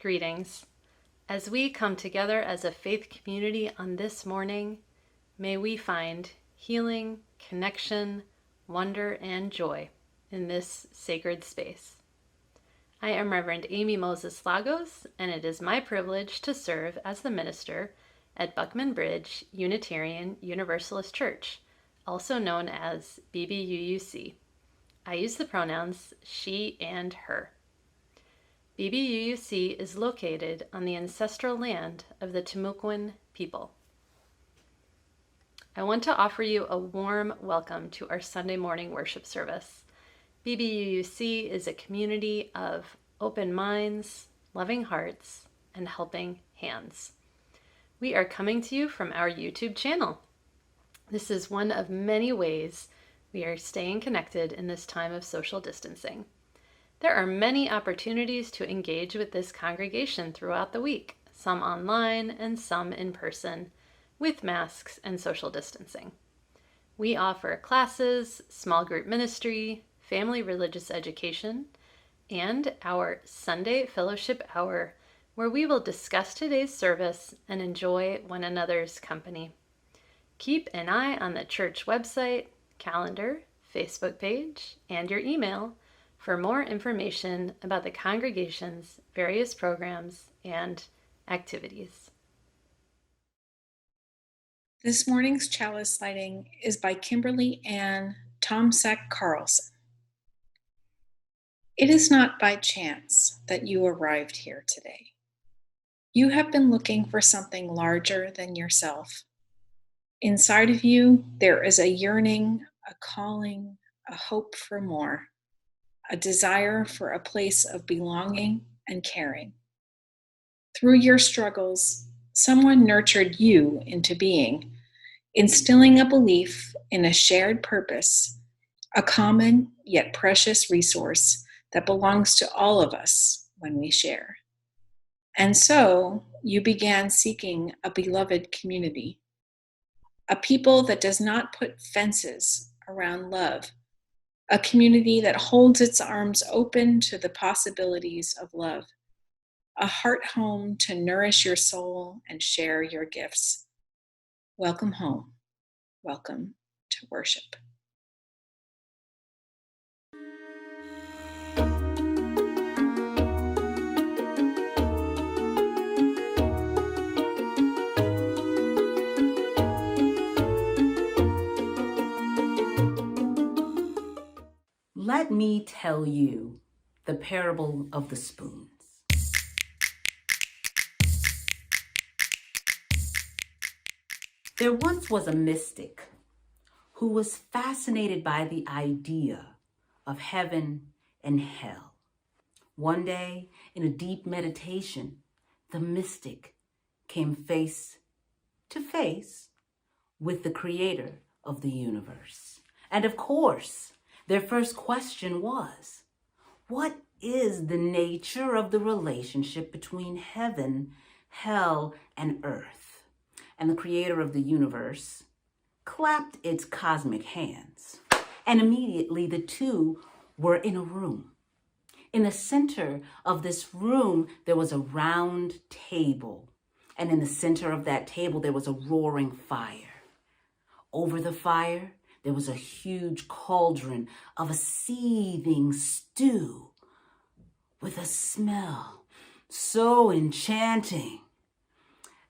Greetings. As we come together as a faith community on this morning, may we find healing, connection, wonder, and joy in this sacred space. I am Reverend Amy Moses Lagos, and it is my privilege to serve as the minister at Buckman Bridge Unitarian Universalist Church, also known as BBUUC. I use the pronouns she and her. BBUUC is located on the ancestral land of the Timucuan people. I want to offer you a warm welcome to our Sunday morning worship service. BBUUC is a community of open minds, loving hearts, and helping hands. We are coming to you from our YouTube channel. This is one of many ways we are staying connected in this time of social distancing. There are many opportunities to engage with this congregation throughout the week, some online and some in person, with masks and social distancing. We offer classes, small group ministry, family religious education, and our Sunday fellowship hour, where we will discuss today's service and enjoy one another's company. Keep an eye on the church website, calendar, Facebook page, and your email for more information about the congregation's various programs and activities. This morning's chalice lighting is by Kimberly Ann Tomsack Carlson. It is not by chance that you arrived here today. You have been looking for something larger than yourself. Inside of you, there is a yearning, a calling, a hope for more, a desire for a place of belonging and caring. Through your struggles, someone nurtured you into being, instilling a belief in a shared purpose, a common yet precious resource that belongs to all of us when we share. And so you began seeking a beloved community, a people that does not put fences around love, a community that holds its arms open to the possibilities of love, a heart home to nourish your soul and share your gifts. Welcome home. Welcome to worship. Let me tell you the parable of the spoons. There once was a mystic who was fascinated by the idea of heaven and hell. One day, in a deep meditation, the mystic came face to face with the creator of the universe. And of course, their first question was, what is the nature of the relationship between heaven, hell, and earth? And the creator of the universe clapped its cosmic hands. And immediately the two were in a room. In the center of this room, there was a round table. And in the center of that table, there was a roaring fire. Over the fire, there was a huge cauldron of a seething stew with a smell so enchanting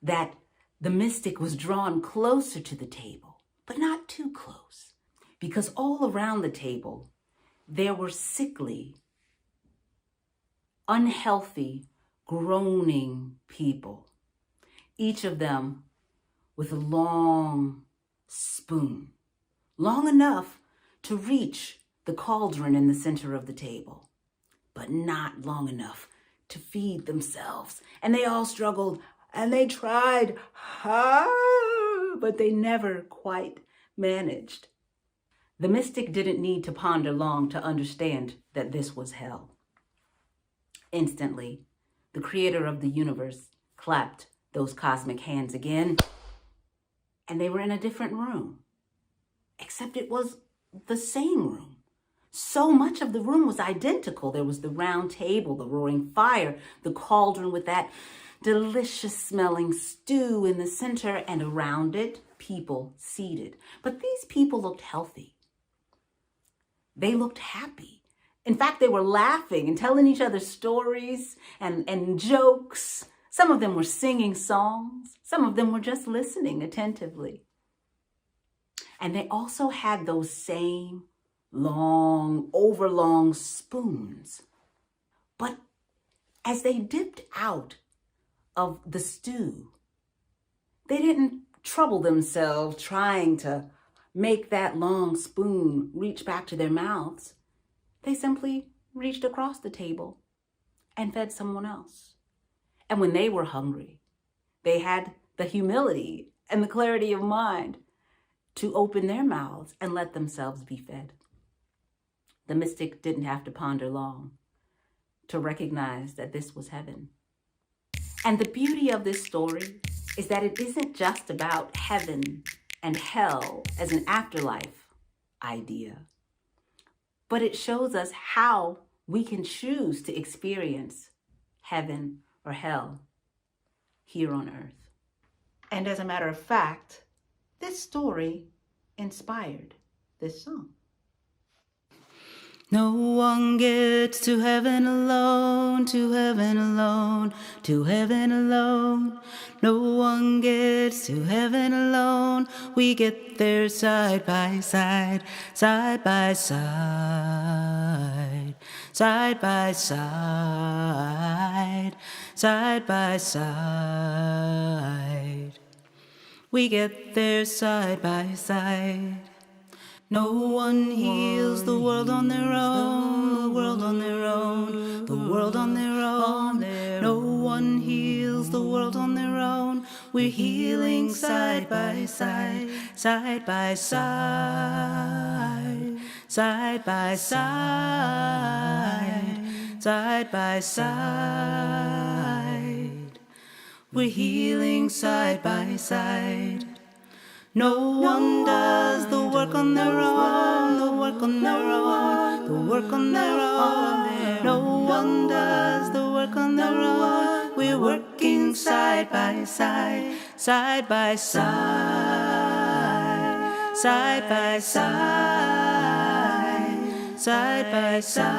that the mystic was drawn closer to the table, but not too close, because all around the table, there were sickly, unhealthy, groaning people, each of them with a long spoon, long enough to reach the cauldron in the center of the table, but not long enough to feed themselves. And they all struggled and they tried hard, but they never quite managed. The mystic didn't need to ponder long to understand that this was hell. Instantly, the creator of the universe clapped those cosmic hands again, and they were in a different room. Except it was the same room. So much of the room was identical. There was the round table, the roaring fire, the cauldron with that delicious smelling stew in the center, and around it, people seated. But these people looked healthy. They looked happy. In fact, they were laughing and telling each other stories and jokes. Some of them were singing songs. Some of them were just listening attentively. And they also had those same long, overlong spoons. But as they dipped out of the stew, they didn't trouble themselves trying to make that long spoon reach back to their mouths. They simply reached across the table and fed someone else. And when they were hungry, they had the humility and the clarity of mind to open their mouths and let themselves be fed. The mystic didn't have to ponder long to recognize that this was heaven. And the beauty of this story is that it isn't just about heaven and hell as an afterlife idea, but it shows us how we can choose to experience heaven or hell here on earth. And as a matter of fact, this story inspired this song. No one gets to heaven alone, to heaven alone, to heaven alone. No one gets to heaven alone. We get there side by side, side by side, side by side, side by side. We get there side by side. No one heals the world on their own, the world on their own, the world on their own. No one heals the world on their own. We're healing side by side, side by side, side by side, side by side. We're healing side by side. No one does the work on their own, the work on their own, the work on their own. No one does the work on their own. We're working side by side, side by side, side by side, side by side.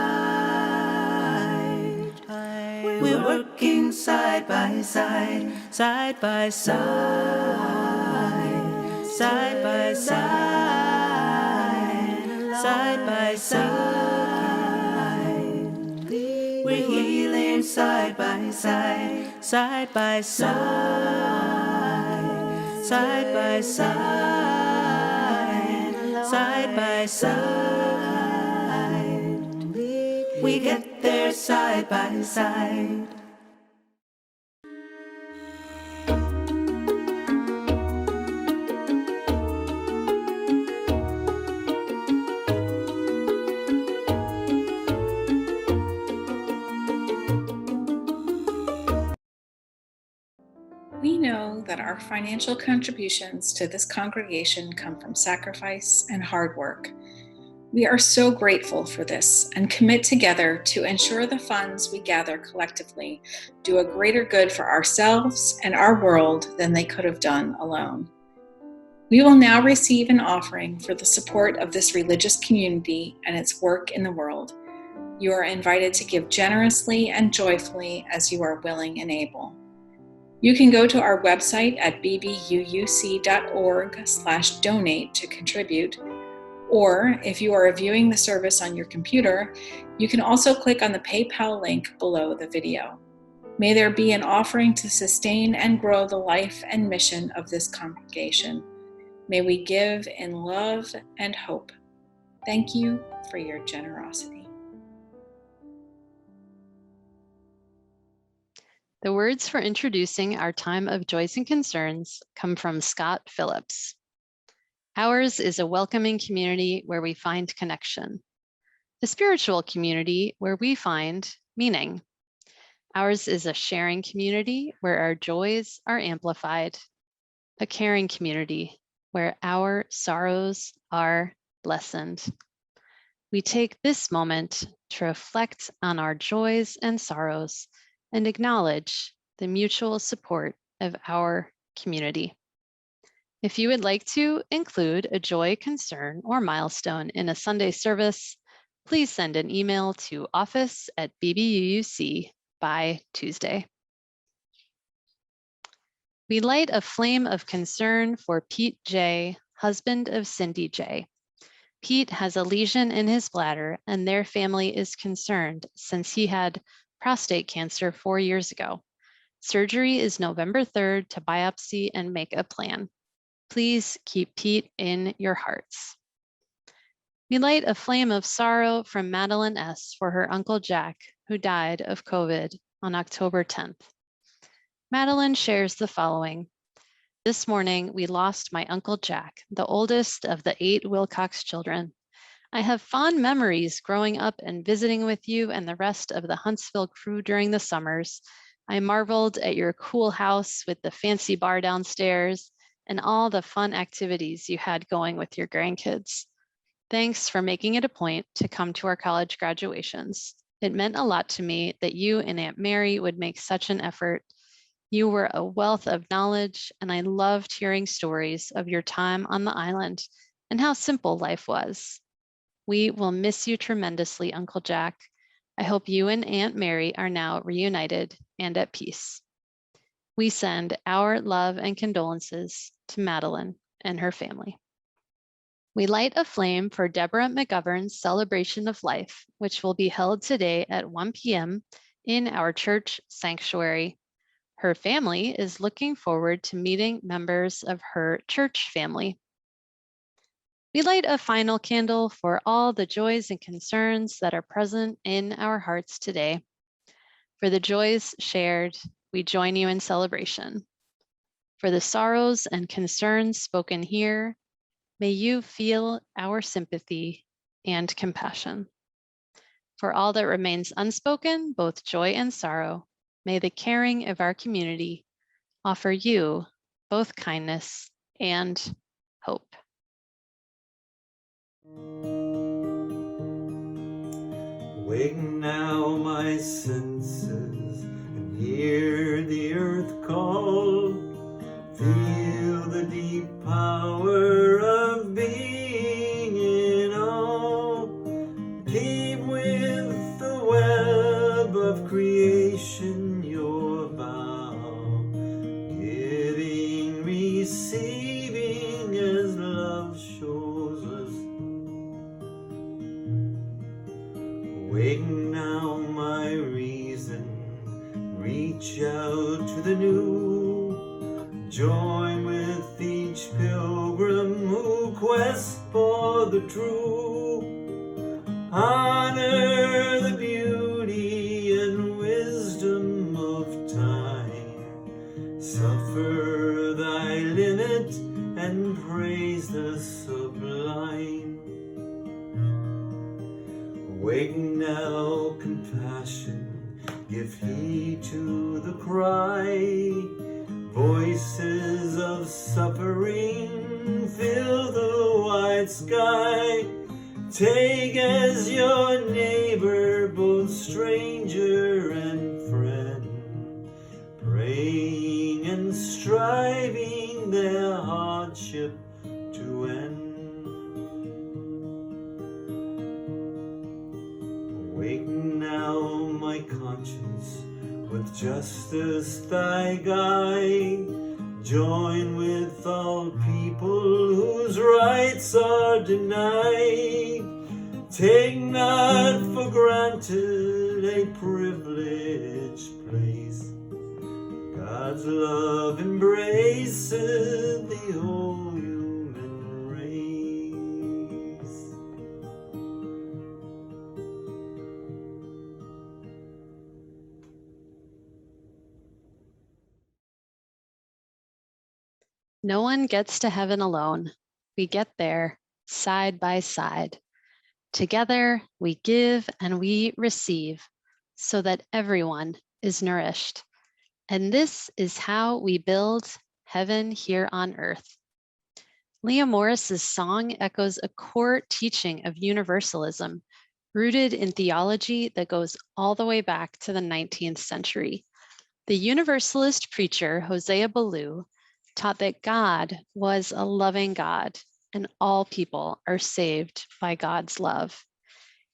We're working side by side, side by side. Side by side, side by side. We're healing side by side, side by side, side by side, side by side. We get there side by side. We know that our financial contributions to this congregation come from sacrifice and hard work. We are so grateful for this and commit together to ensure the funds we gather collectively do a greater good for ourselves and our world than they could have done alone. We will now receive an offering for the support of this religious community and its work in the world. You are invited to give generously and joyfully as you are willing and able. You can go to our website at bbuuc.org/donate to contribute, or if you are viewing the service on your computer, you can also click on the PayPal link below the video. May there be an offering to sustain and grow the life and mission of this congregation. May we give in love and hope. Thank you for your generosity. The words for introducing our time of joys and concerns come from Scott Phillips. Ours is a welcoming community where we find connection, a spiritual community where we find meaning. Ours is a sharing community where our joys are amplified, a caring community where our sorrows are lessened. we take this moment to reflect on our joys and sorrows and acknowledge the mutual support of our community. If you would like to include a joy, concern, or milestone in a Sunday service, please send an email to office@bbuuc by Tuesday. We light a flame of concern for Pete J., husband of Cindy J. Pete has a lesion in his bladder, and their family is concerned since he had prostate cancer 4 years ago. Surgery is November 3rd to biopsy and make a plan. Please keep Pete in your hearts. We light a flame of sorrow from Madeline S. for her Uncle Jack, who died of COVID on October 10th. Madeline shares the following. This morning, we lost my Uncle Jack, the oldest of the 8 Wilcox children. I have fond memories growing up and visiting with you and the rest of the Huntsville crew during the summers. I marveled at your cool house with the fancy bar downstairs and all the fun activities you had going with your grandkids. Thanks for making it a point to come to our college graduations. It meant a lot to me that you and Aunt Mary would make such an effort. You were a wealth of knowledge, and I loved hearing stories of your time on the island and how simple life was. We will miss you tremendously, Uncle Jack. I hope you and Aunt Mary are now reunited and at peace. We send our love and condolences to Madeline and her family. We light a flame for Deborah McGovern's celebration of life, which will be held today at 1 p.m. in our church sanctuary. Her family is looking forward to meeting members of her church family. We light a final candle for all the joys and concerns that are present in our hearts today. For the joys shared, we join you in celebration. For the sorrows and concerns spoken here, may you feel our sympathy and compassion. For all that remains unspoken, both joy and sorrow, may the caring of our community offer you both kindness and hope. Wake now my senses and hear the earth call. Feel the deep power of being in all. Keep with the web of creation your vow. Giving, receiving as love shows us. Wake now my reason, reach out to the new. Join with each pilgrim who quests for the true. Honor the beauty and wisdom of time. Suffer thy limit and praise the sublime. Wake now, compassion, give heed to the cry. Voices of suffering fill the wide sky. Take as your neighbor both stranger and friend, praying and striving their hardship to end. Wake now my conscience, with justice thy guide. Join with all people whose rights are denied. Take not for granted a privileged place. God's love embraces the whole human race. No one gets to heaven alone. We get there side by side. Together, we give and we receive so that everyone is nourished. And this is how we build heaven here on earth. Leah Morris's song echoes a core teaching of universalism rooted in theology that goes all the way back to the 19th century. The Universalist preacher, Hosea Ballou, taught that God was a loving God and all people are saved by God's love.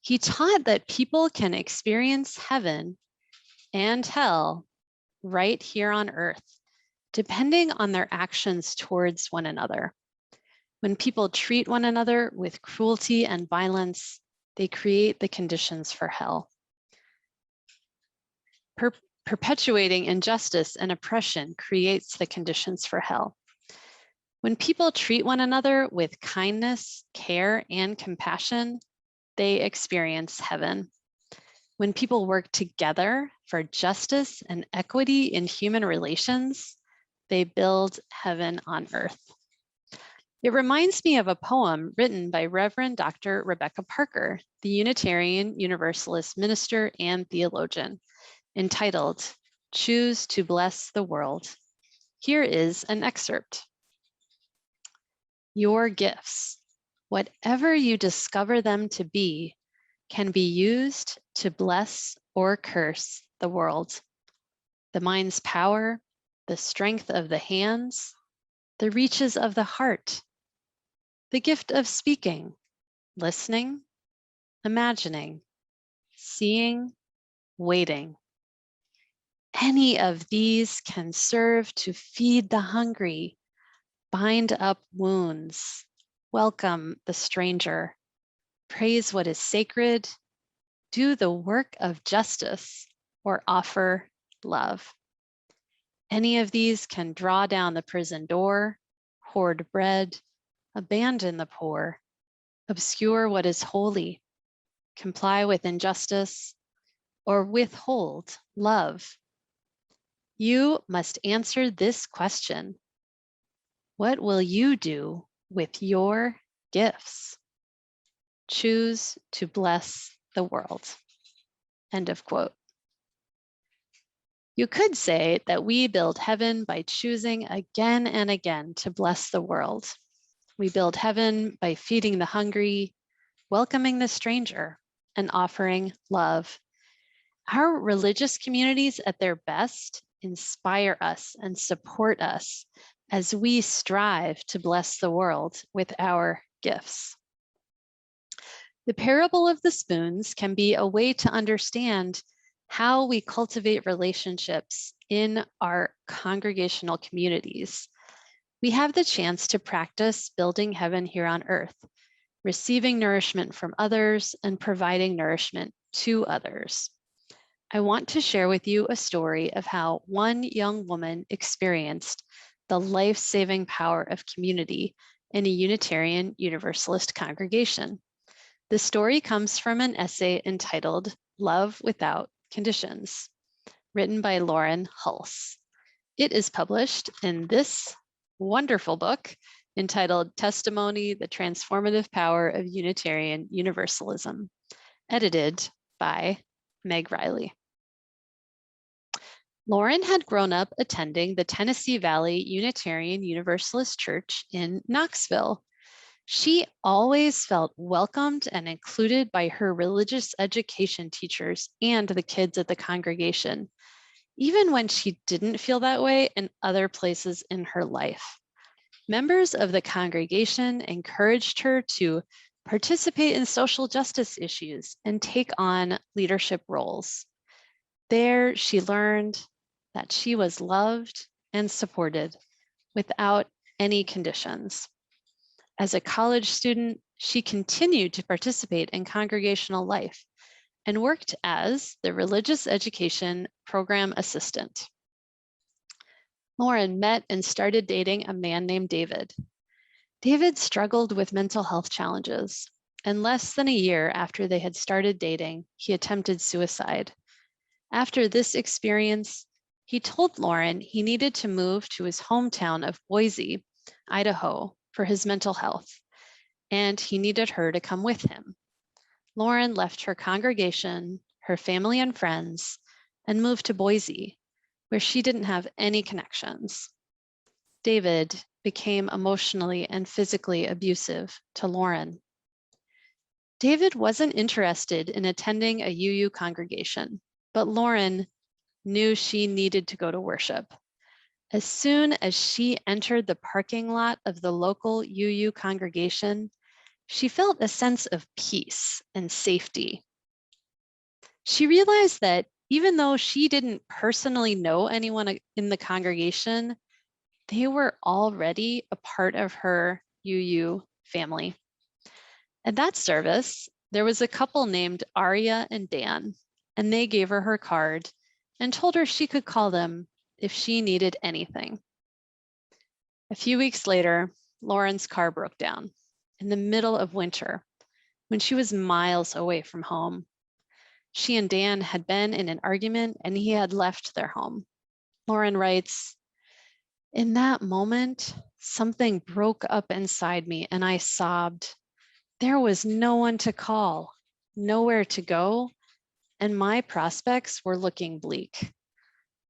He taught that people can experience heaven and hell right here on earth, depending on their actions towards one another. When people treat one another with cruelty and violence, they create the conditions for hell. Perpetuating injustice and oppression creates the conditions for hell. When people treat one another with kindness, care, and compassion, they experience heaven. When people work together for justice and equity in human relations, they build heaven on earth. It reminds me of a poem written by Reverend Dr. Rebecca Parker, the Unitarian Universalist minister and theologian, entitled, "Choose to Bless the World." Here is an excerpt. Your gifts, whatever you discover them to be, can be used to bless or curse the world. The mind's power, the strength of the hands, the reaches of the heart, the gift of speaking, listening, imagining, seeing, waiting. Any of these can serve to feed the hungry, bind up wounds, welcome the stranger, praise what is sacred, do the work of justice, or offer love. Any of these can draw down the prison door, hoard bread, abandon the poor, obscure what is holy, comply with injustice, or withhold love. You must answer this question. What will you do with your gifts? Choose to bless the world. End of quote. You could say that we build heaven by choosing again and again to bless the world. We build heaven by feeding the hungry, welcoming the stranger, and offering love. Our religious communities at their best inspire us and support us as we strive to bless the world with our gifts. The parable of the spoons can be a way to understand how we cultivate relationships in our congregational communities. We have the chance to practice building heaven here on earth, receiving nourishment from others and providing nourishment to others. I want to share with you a story of how one young woman experienced the life-saving power of community in a Unitarian Universalist congregation. The story comes from an essay entitled "Love Without Conditions," written by Lauren Hulse. It is published in this wonderful book entitled "Testimony: The Transformative Power of Unitarian Universalism," edited by Meg Riley. Lauren had grown up attending the Tennessee Valley Unitarian Universalist Church in Knoxville. She always felt welcomed and included by her religious education teachers and the kids at the congregation, even when she didn't feel that way in other places in her life. Members of the congregation encouraged her to participate in social justice issues and take on leadership roles. There, she learned that she was loved and supported without any conditions. As a college student, she continued to participate in congregational life and worked as the religious education program assistant. Lauren met and started dating a man named David. David struggled with mental health challenges, and less than a year after they had started dating, he attempted suicide. After this experience, he told Lauren he needed to move to his hometown of Boise, Idaho, for his mental health, and he needed her to come with him. Lauren left her congregation, her family and friends, and moved to Boise, where she didn't have any connections. David became emotionally and physically abusive to Lauren. David wasn't interested in attending a UU congregation, but Lauren knew she needed to go to worship. As soon as she entered the parking lot of the local UU congregation, she felt a sense of peace and safety. She realized that even though she didn't personally know anyone in the congregation, they were already a part of her UU family. At that service, there was a couple named Aria and Dan, and they gave her her card and told her she could call them if she needed anything. A few weeks later, Lauren's car broke down in the middle of winter when she was miles away from home. She and Dan had been in an argument and he had left their home. Lauren writes, "In that moment, something broke up inside me and I sobbed. There was no one to call, nowhere to go, and my prospects were looking bleak.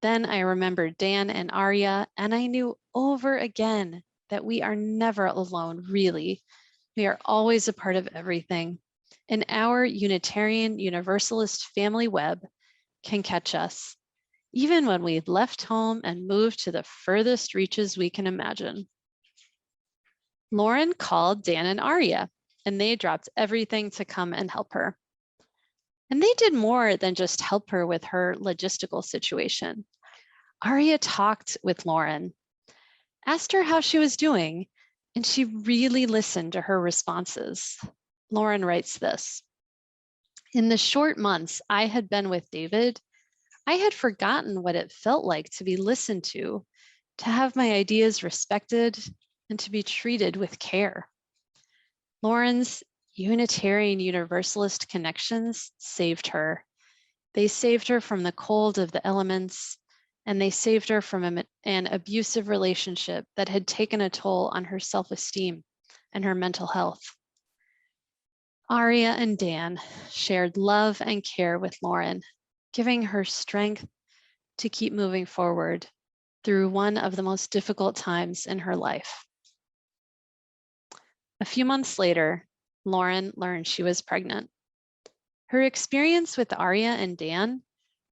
Then I remembered Dan and Arya, and I knew over again that we are never alone, really. We are always a part of everything. And our Unitarian Universalist family web can catch us, even when we've left home and moved to the furthest reaches we can imagine." Lauren called Dan and Arya, and they dropped everything to come and help her. And they did more than just help her with her logistical situation. Arya talked with Lauren, asked her how she was doing, and she really listened to her responses. Lauren writes this, "In the short months I had been with David, I had forgotten what it felt like to be listened to have my ideas respected, and to be treated with care." Lauren's Unitarian Universalist connections saved her. They saved her from the cold of the elements, and they saved her from an abusive relationship that had taken a toll on her self-esteem and her mental health. Arya and Dan shared love and care with Lauren, giving her strength to keep moving forward through one of the most difficult times in her life. A few months later, Lauren learned she was pregnant. Her experience with Arya and Dan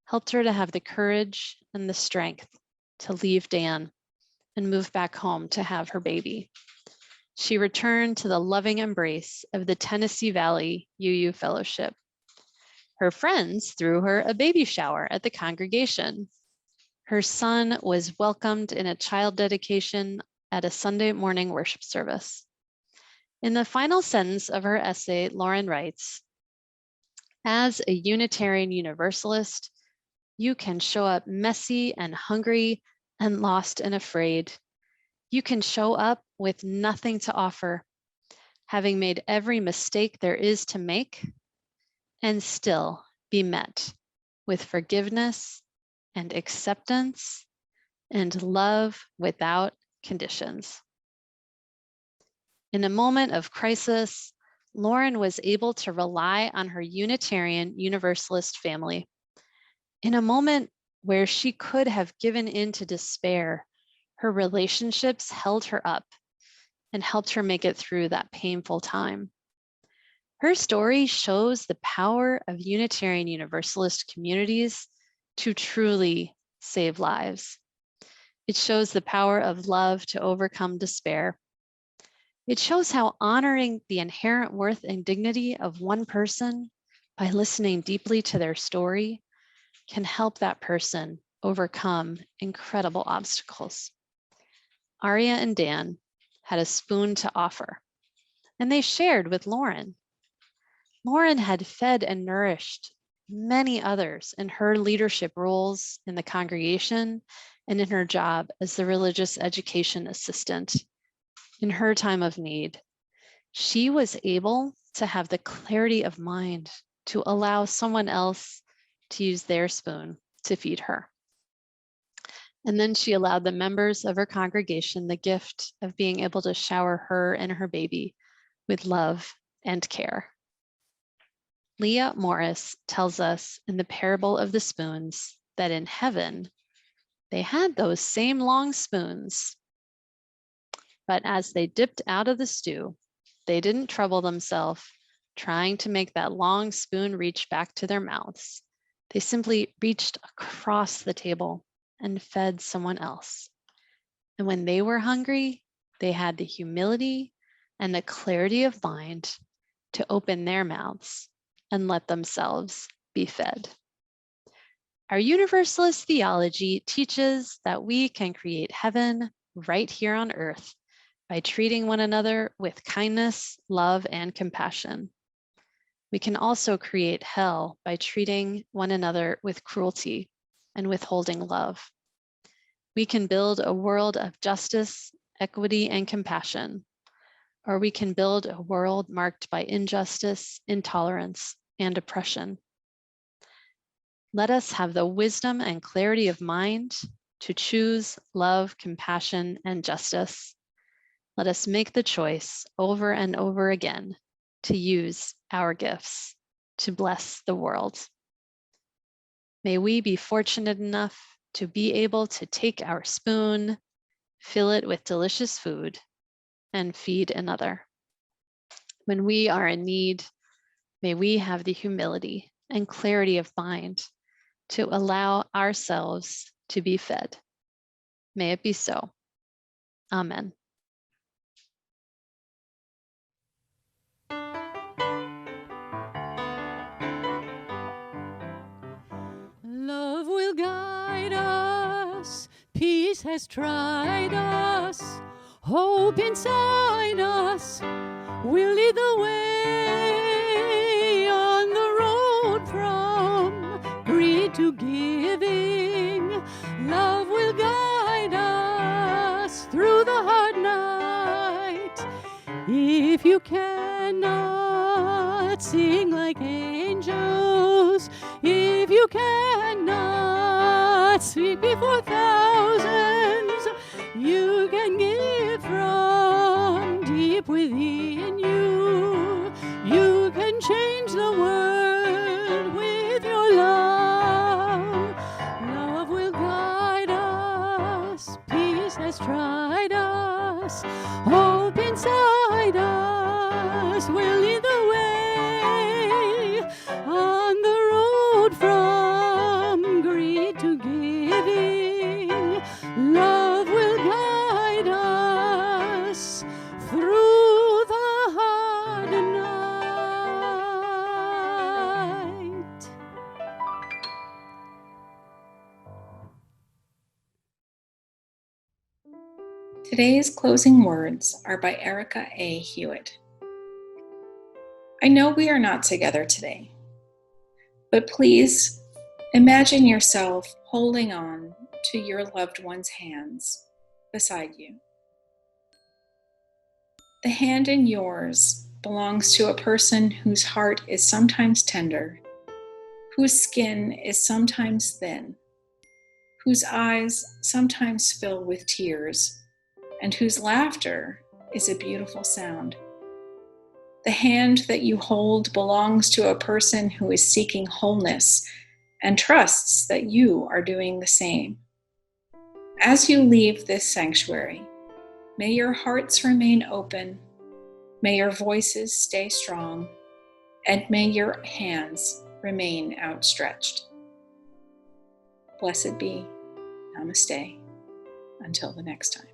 helped her to have the courage and the strength to leave Dan and move back home to have her baby. She returned to the loving embrace of the Tennessee Valley UU Fellowship. Her friends threw her a baby shower at the congregation. Her son was welcomed in a child dedication at a Sunday morning worship service. In the final sentence of her essay, Lauren writes, "As a Unitarian Universalist, you can show up messy and hungry and lost and afraid. You can show up with nothing to offer, having made every mistake there is to make, and still be met with forgiveness and acceptance and love without conditions." In a moment of crisis, Lauren was able to rely on her Unitarian Universalist family. In a moment where she could have given in to despair, her relationships held her up and helped her make it through that painful time. Her story shows the power of Unitarian Universalist communities to truly save lives. It shows the power of love to overcome despair. It shows how honoring the inherent worth and dignity of one person by listening deeply to their story can help that person overcome incredible obstacles. Arya and Dan had a spoon to offer, and they shared with Lauren. Lauren had fed and nourished many others in her leadership roles in the congregation and in her job as the religious education assistant. In her time of need, she was able to have the clarity of mind to allow someone else to use their spoon to feed her. And then she allowed the members of her congregation the gift of being able to shower her and her baby with love and care. Leah Morris tells us in the parable of the spoons that in heaven, they had those same long spoons. But as they dipped out of the stew, they didn't trouble themselves trying to make that long spoon reach back to their mouths. They simply reached across the table and fed someone else. And when they were hungry, they had the humility and the clarity of mind to open their mouths and let themselves be fed. Our Universalist theology teaches that we can create heaven right here on earth by treating one another with kindness, love, and compassion. We can also create hell by treating one another with cruelty and withholding love. We can build a world of justice, equity, and compassion, or we can build a world marked by injustice, intolerance, and oppression. Let us have the wisdom and clarity of mind to choose love, compassion, and justice. Let us make the choice over and over again to use our gifts to bless the world. May we be fortunate enough to be able to take our spoon, fill it with delicious food, and feed another. When we are in need, may we have the humility and clarity of mind to allow ourselves to be fed. May it be so. Amen. Love will guide us, peace has tried us, hope inside us will lead the way on the road from greed to giving. Love will guide us through the hard night. If you cannot sing like angels, if you cannot speak before thousands, you can give from deep within you. You can change the world with your love. Love will guide us, peace has tried us, hope inside us will lead the way on the road from greed to giving. Love will guide us through the hard night. Today's closing words are by Erica A. Hewitt. I know we are not together today, but please imagine yourself holding on to your loved one's hands beside you. The hand in yours belongs to a person whose heart is sometimes tender, whose skin is sometimes thin, whose eyes sometimes fill with tears, and whose laughter is a beautiful sound. The hand that you hold belongs to a person who is seeking wholeness and trusts that you are doing the same. As you leave this sanctuary, may your hearts remain open, may your voices stay strong, and may your hands remain outstretched. Blessed be. Namaste. Until the next time.